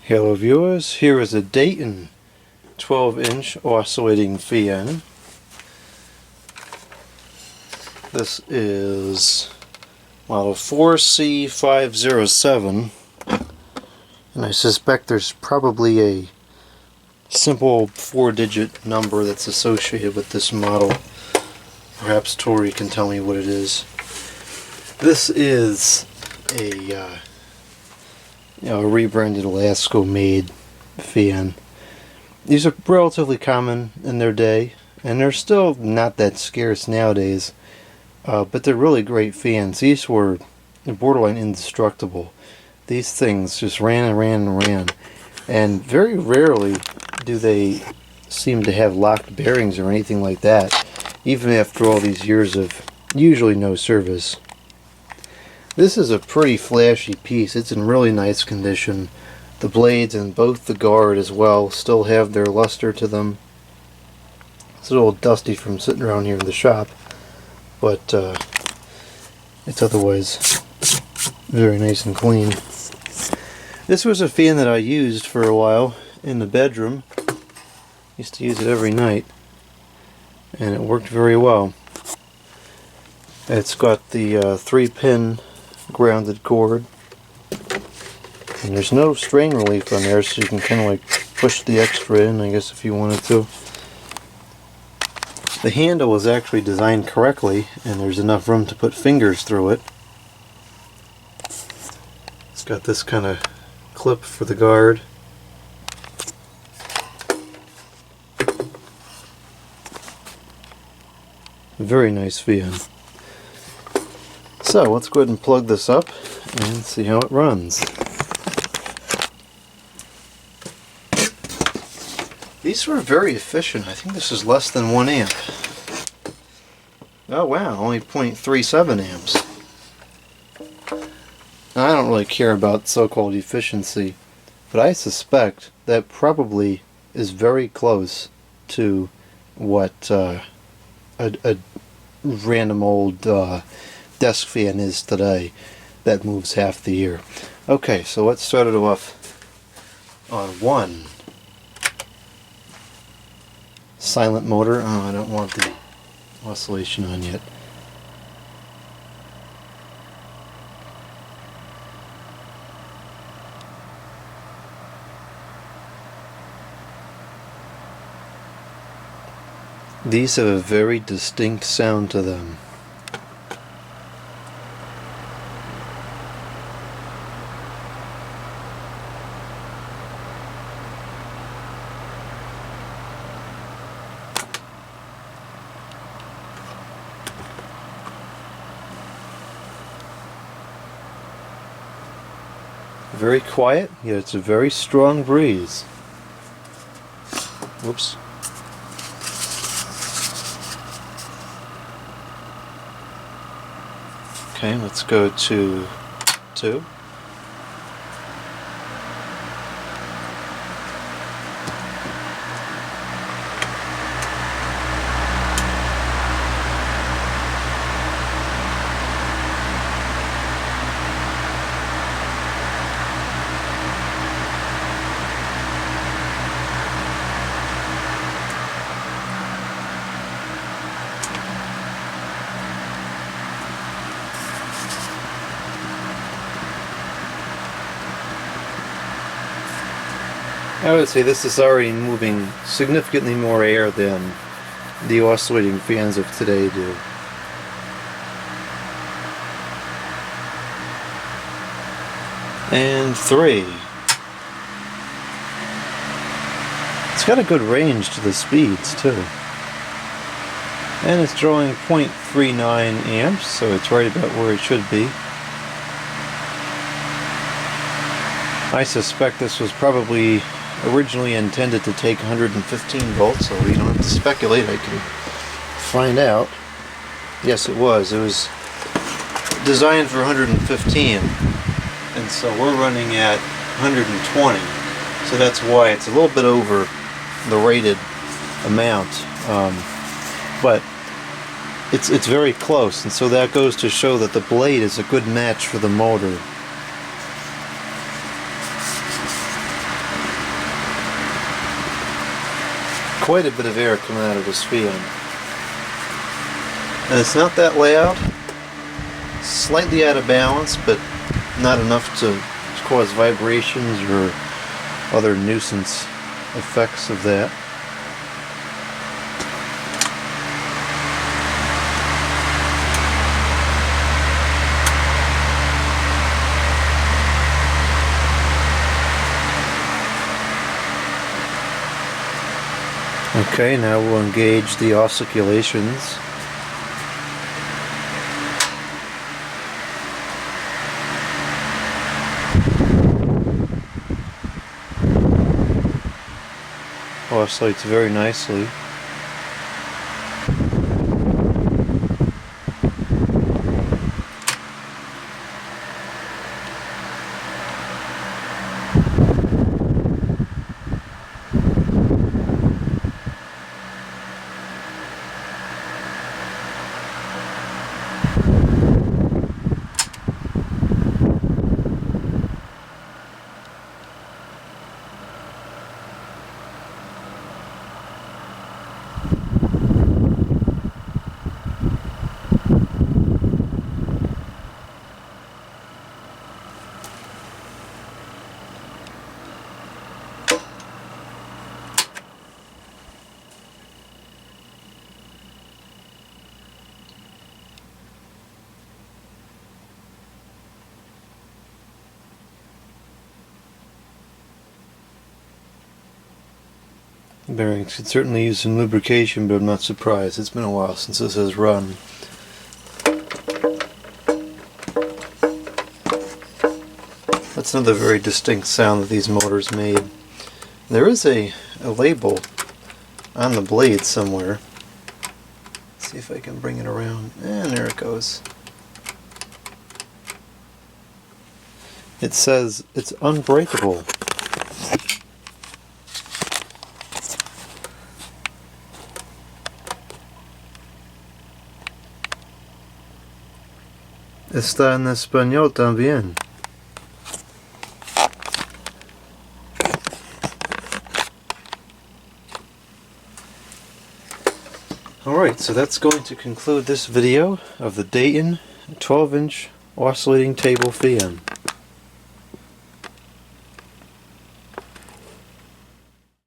Hello viewers, here is a Dayton 12-inch oscillating fan. This is model 4C507, and I suspect there's probably a simple 4-digit number that's associated with this model. Perhaps Tori can tell me what it is. This is a rebranded Alaska-made fan. These are relatively common in their day, and they're still not that scarce nowadays, but they're really great fans. These were borderline indestructible. These things just ran and ran and ran, and very rarely do they seem to have locked bearings or anything like that, even after all these years of usually no service. This is a pretty flashy piece. It's in really nice condition. The blades and both the guard as well still have their luster to them. It's a little dusty from sitting around here in the shop, but it's otherwise very nice and clean. This was a fan that I used for a while in the bedroom. Used to use it every night, and it worked very well. It's got the 3-pin grounded cord, and there's no strain relief on there, so you can kind of like push the extra in, I guess, if you wanted to. The handle is actually designed correctly, and there's enough room to put fingers through it. It's got this kind of clip for the guard. Very nice fan. So let's go ahead and plug this up and see how it runs. These were very efficient. I think this is less than 1 amp. Oh wow, only 0.37 amps. Now, I don't really care about so-called efficiency, but I suspect that probably is very close to what a random old desk fan is today that moves half the year. Okay, so let's start it off on 1. Silent motor. Oh, I don't want the oscillation on yet. These have a very distinct sound to them. Very quiet, yet it's a very strong breeze. Whoops. Okay, let's go to 2. I would say this is already moving significantly more air than the oscillating fans of today do. And 3. It's got a good range to the speeds too. And it's drawing 0.39 amps, so it's right about where it should be. I suspect this was probably originally intended to take 115 volts, so we don't have to speculate. I can find out. Yes, it was. It was designed for 115, and so we're running at 120. So that's why it's a little bit over the rated amount, but it's very close, and so that goes to show that the blade is a good match for the motor. quite a bit of air coming out of this fan. And it's not that loud. Slightly out of balance, but not enough to cause vibrations or other nuisance effects of that. Okay, now we'll engage the oscillations. Oscillates very nicely. Bearings could certainly use some lubrication, but I'm not surprised. It's been a while since this has run. That's another very distinct sound that these motors made. There is a label on the blade somewhere. Let's see if I can bring it around. And there it goes. It says it's unbreakable. Está en español también. Alright, so that's going to conclude this video of the Dayton 12-inch oscillating table fan.